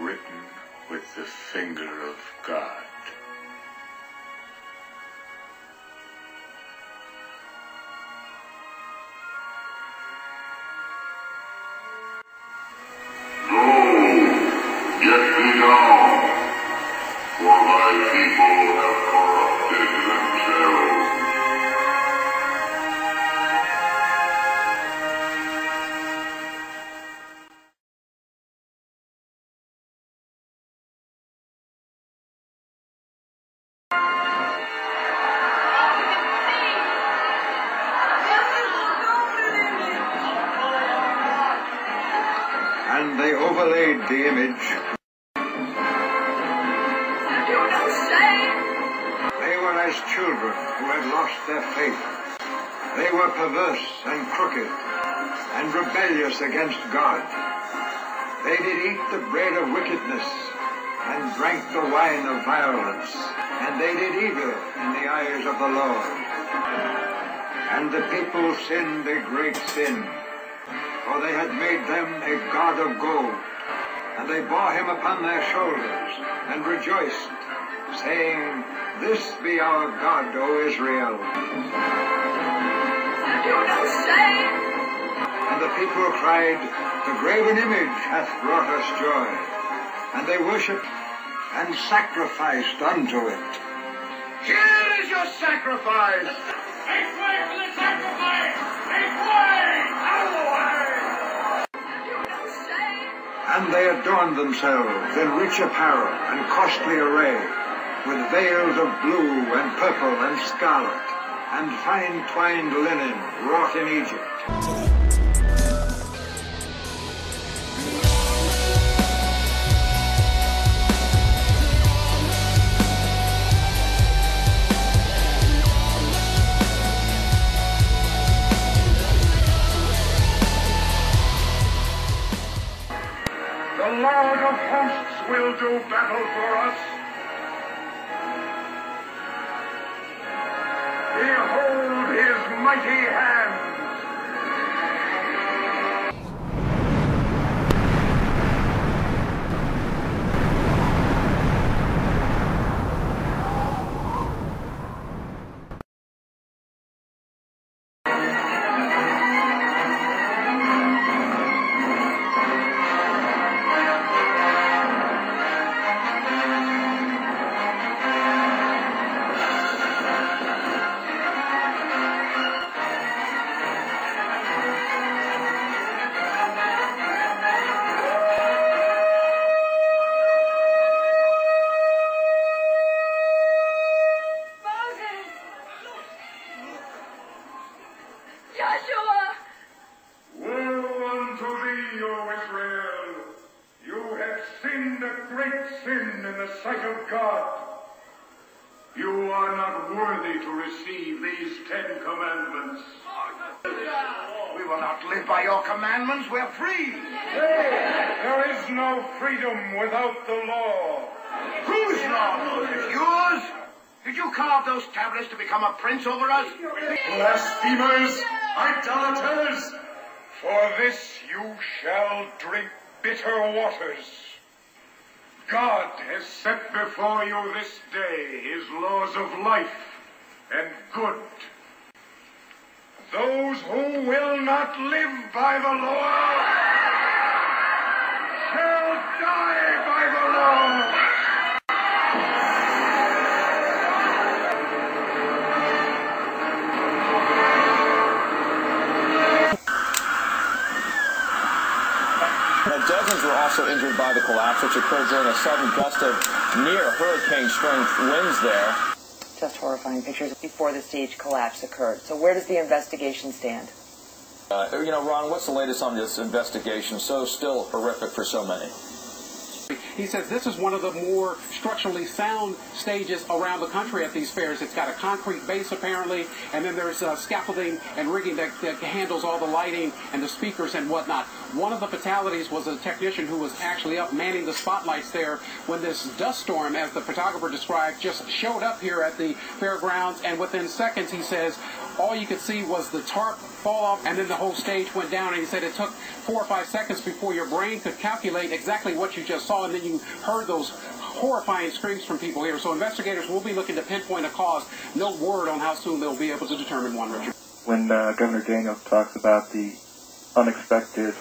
written with the finger of God. Get thee down, for thy people have corrupted themselves. And they overlaid the image. They were as children who had lost their faith. They were perverse and crooked and rebellious against God. They did eat the bread of wickedness and drank the wine of violence, and they did evil in the eyes of the Lord. And the people sinned a great sin, for they had made them a god of gold, and they bore him upon their shoulders, and rejoiced, saying, This be our God, O Israel. And the people cried, The graven image hath brought us joy. And they worshipped and sacrificed unto it. Here is your sacrifice! Make way for the sacrifice! Make way! Out of the way! And they adorned themselves in rich apparel and costly array, with veils of blue and purple and scarlet, and fine twined linen wrought in Egypt. The Lord of hosts will do battle for us. Behold his mighty hand. Sin in the sight of God. You are not worthy to receive these 10 commandments. We will not live by your commandments. We're free. There is no freedom without the law. Whose law? Is yours? Did you carve those tablets to become a prince over us? Blasphemers, idolaters, for this you shall drink bitter waters. God has set before you this day his laws of life and good. Those who will not live by the law shall die by the law. Dozens were also injured by the collapse, which occurred during a sudden gust of near hurricane-strength winds there. Just horrifying pictures before the stage collapse occurred. So where does the investigation stand? Ron, what's the latest on this investigation? So still horrific for so many. He says this is one of the more structurally sound stages around the country at these fairs. It's got a concrete base, apparently, and then there's scaffolding and rigging that handles all the lighting and the speakers and whatnot. One of the fatalities was a technician who was actually up manning the spotlights there when this dust storm, as the photographer described, just showed up here at the fairgrounds, and within seconds, he says, all you could see was the tarp fall off, and then the whole stage went down, and he said it took 4 or 5 seconds before your brain could calculate exactly what you just saw, and then you heard those horrifying screams from people here. So investigators will be looking to pinpoint a cause. No word on how soon they'll be able to determine one, Richard. When Governor Daniels talks about the unexpected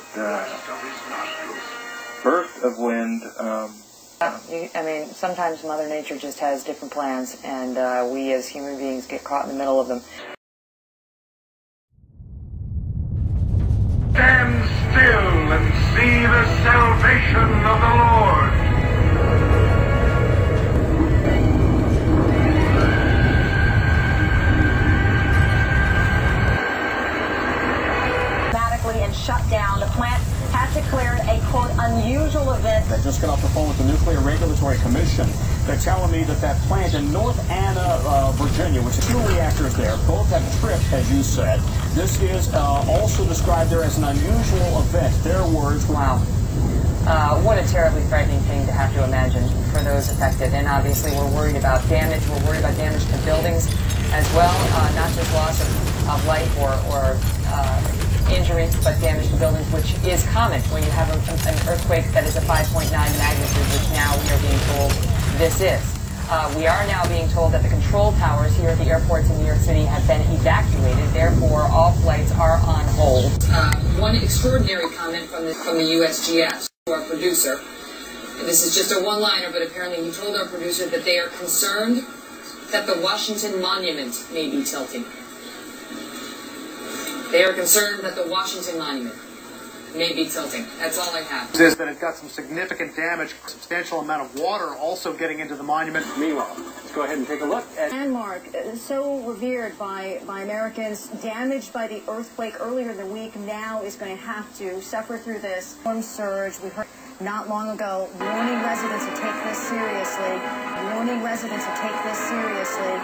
burst of wind, I mean, sometimes Mother Nature just has different plans, and we as human beings get caught in the middle of them. Stand still and see the salvation of the Lord. And shut down. The plant has declared a, quote, unusual event. I just got off the phone with the Nuclear Regulatory Commission. They're telling me that plant in North Anna, Virginia, which is 2 reactors there, both have tripped, as you said. This is also described there as an unusual event. Their words. Wow. What a terribly frightening thing to have to imagine for those affected. And obviously we're worried about damage. We're worried about damage to buildings as well, not just loss of life or injury, but damage to buildings, which is common when you have an earthquake that is a 5.9 magnitude, which now we are being told this is. We are now being told that the control towers here at the airports in New York City have been evacuated. Therefore, all flights are on hold. One extraordinary comment from the USGS, our producer. And this is just a one-liner, but apparently he told our producer that they are concerned that the Washington Monument may be tilting. They are concerned that the Washington Monument may be tilting. That's all I have. Is that it got some significant damage, a substantial amount of water also getting into the monument. Meanwhile, let's go ahead and take a look at... Landmark, so revered by Americans, damaged by the earthquake earlier in the week, now is going to have to suffer through this storm surge. We heard not long ago, warning residents to take this seriously. Warning residents to take this seriously.